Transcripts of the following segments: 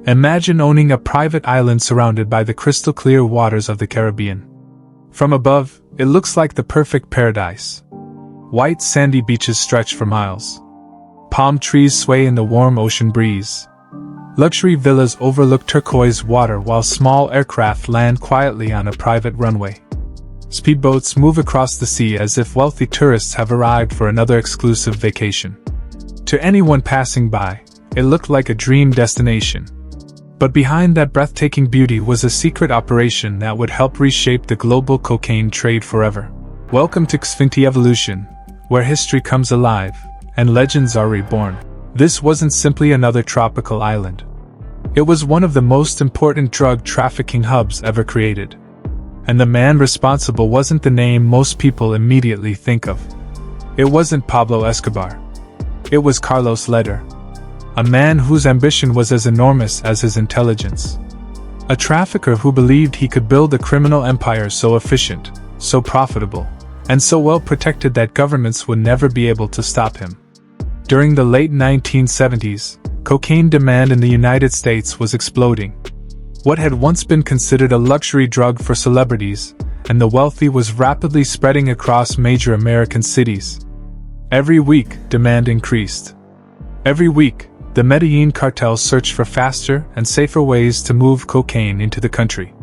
Imagine owning a private island surrounded by the crystal-clear waters of the Caribbean. From above, it looks like the perfect paradise. White sandy beaches stretch for miles. Palm trees sway in the warm ocean breeze. Luxury villas overlook turquoise water while small aircraft land quietly on a private runway. Speedboats move across the sea as if wealthy tourists have arrived for another exclusive vacation. To anyone passing by, it looked like a dream destination. But behind that breathtaking beauty was a secret operation that would help reshape the global cocaine trade forever. Welcome to Xfinity Evolution, where history comes alive and legends are reborn. This wasn't simply another tropical island. It was one of the most important drug trafficking hubs ever created. And the man responsible wasn't the name most people immediately think of. It wasn't Pablo Escobar. It was Carlos Leder. A man whose ambition was as enormous as his intelligence. A trafficker who believed he could build a criminal empire so efficient, so profitable, and so well protected that governments would never be able to stop him. During the late 1970s, cocaine demand in the United States was exploding. What had once been considered a luxury drug for celebrities and the wealthy was rapidly spreading across major American cities. Every week, demand increased. Every week, the Medellin cartels searched for faster and safer ways to move cocaine into the country.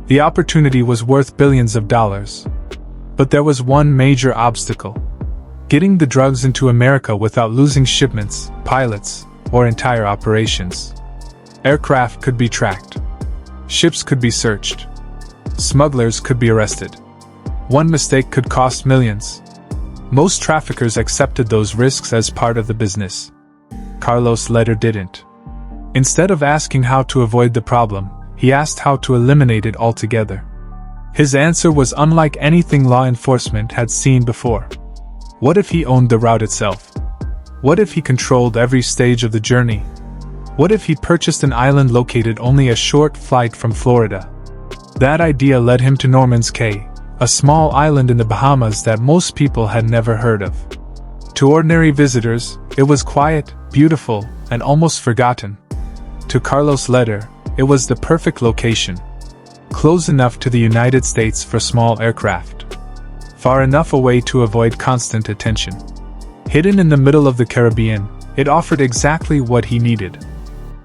The opportunity was worth billions of dollars. But there was one major obstacle: getting the drugs into America without losing shipments, pilots, or entire operations. Aircraft could be tracked. Ships could be searched. Smugglers could be arrested. One mistake could cost millions. Most traffickers accepted those risks as part of the business. Carlos Leder didn't. Instead of asking how to avoid the problem, he asked how to eliminate it altogether. His answer was unlike anything law enforcement had seen before. What if he owned the route itself? What if he controlled every stage of the journey? What if he purchased an island located only a short flight from Florida? That idea led him to Norman's Cay, a small island in the Bahamas that most people had never heard of. To ordinary visitors, it was quiet, beautiful, and almost forgotten. To Carlos Leder, it was the perfect location. Close enough to the United States for small aircraft. Far enough away to avoid constant attention. Hidden in the middle of the Caribbean, it offered exactly what he needed.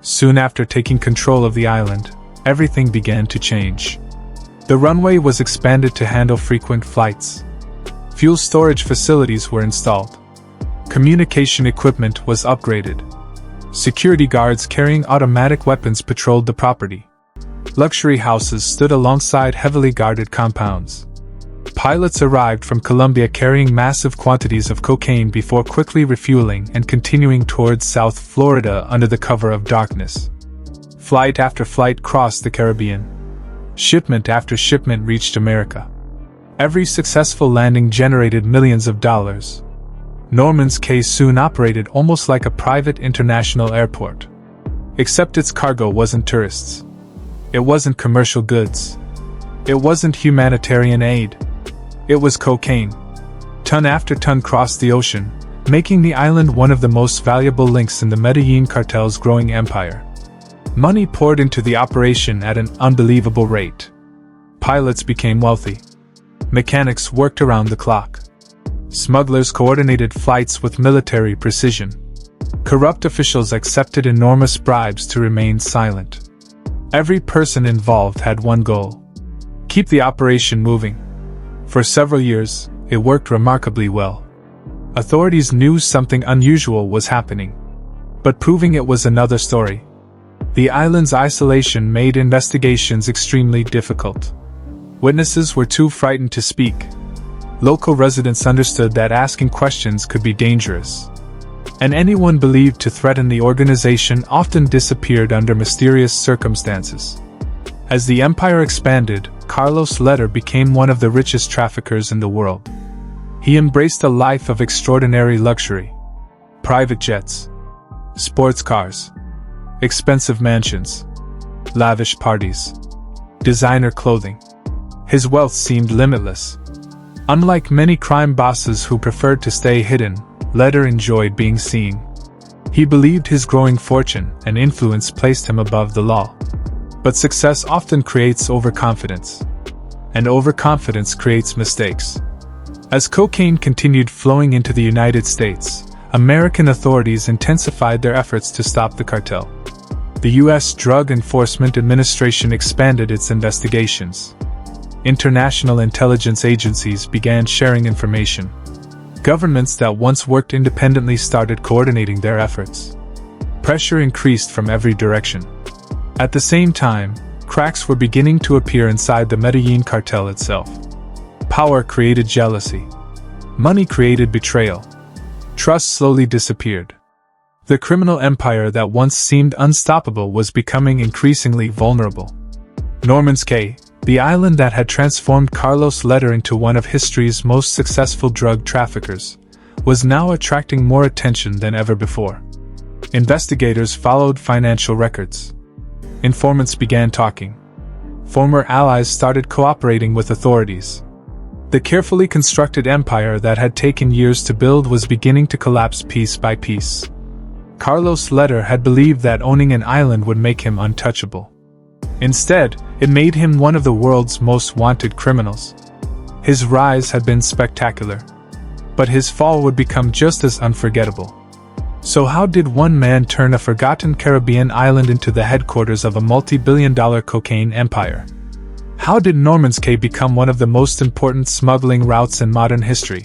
Soon after taking control of the island, everything began to change. The runway was expanded to handle frequent flights. Fuel storage facilities were installed. Communication equipment was upgraded. Security guards carrying automatic weapons patrolled the property. Luxury houses stood alongside heavily guarded compounds. Pilots arrived from Colombia carrying massive quantities of cocaine before quickly refueling and continuing towards South Florida under the cover of darkness. Flight after flight crossed the Caribbean. Shipment after shipment reached America. Every successful landing generated millions of dollars. Norman's Cay soon operated almost like a private international airport. Except its cargo wasn't tourists. It wasn't commercial goods. It wasn't humanitarian aid. It was cocaine. Ton after ton crossed the ocean, making the island one of the most valuable links in the Medellin cartel's growing empire. Money poured into the operation at an unbelievable rate. Pilots became wealthy. Mechanics worked around the clock. Smugglers coordinated flights with military precision. Corrupt officials accepted enormous bribes to remain silent. Every person involved had one goal: keep the operation moving. For several years, it worked remarkably well. Authorities knew something unusual was happening. But proving it was another story. The island's isolation made investigations extremely difficult. Witnesses were too frightened to speak. Local residents understood that asking questions could be dangerous. And anyone believed to threaten the organization often disappeared under mysterious circumstances. As the empire expanded, Carlos Leder became one of the richest traffickers in the world. He embraced a life of extraordinary luxury. Private jets, sports cars, expensive mansions, lavish parties, designer clothing. His wealth seemed limitless. Unlike many crime bosses who preferred to stay hidden, Leder enjoyed being seen. He believed his growing fortune and influence placed him above the law. But success often creates overconfidence. And overconfidence creates mistakes. As cocaine continued flowing into the United States, American authorities intensified their efforts to stop the cartel. The U.S. Drug Enforcement Administration expanded its investigations. International intelligence agencies began sharing information. Governments that once worked independently started coordinating their efforts. Pressure increased from every direction. At the same time, cracks were beginning to appear inside the Medellin cartel itself. Power created jealousy. Money created betrayal. Trust slowly disappeared. The criminal empire that once seemed unstoppable was becoming increasingly vulnerable. Norman's Cay, the island that had transformed Carlos Leder into one of history's most successful drug traffickers, was now attracting more attention than ever before. Investigators followed financial records. Informants began talking. Former allies started cooperating with authorities. The carefully constructed empire that had taken years to build was beginning to collapse piece by piece. Carlos Leder had believed that owning an island would make him untouchable. Instead, it made him one of the world's most wanted criminals. His rise had been spectacular. But his fall would become just as unforgettable. So how did one man turn a forgotten Caribbean island into the headquarters of a multi-billion-dollar cocaine empire? How did Norman's Cay become one of the most important smuggling routes in modern history?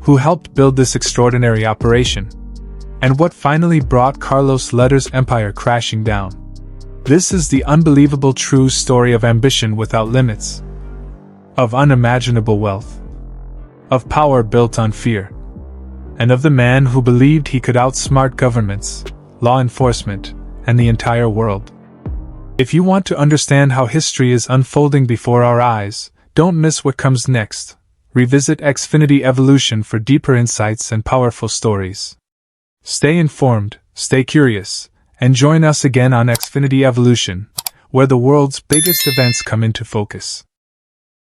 Who helped build this extraordinary operation? And what finally brought Carlos Leder's empire crashing down? This is the unbelievable true story of ambition without limits. Of unimaginable wealth. Of power built on fear. And of the man who believed he could outsmart governments, law enforcement, and the entire world. If you want to understand how history is unfolding before our eyes, don't miss what comes next. Revisit Xfinity Evolution for deeper insights and powerful stories. Stay informed, stay curious, and join us again on Xfinity Evolution, where the world's biggest events come into focus.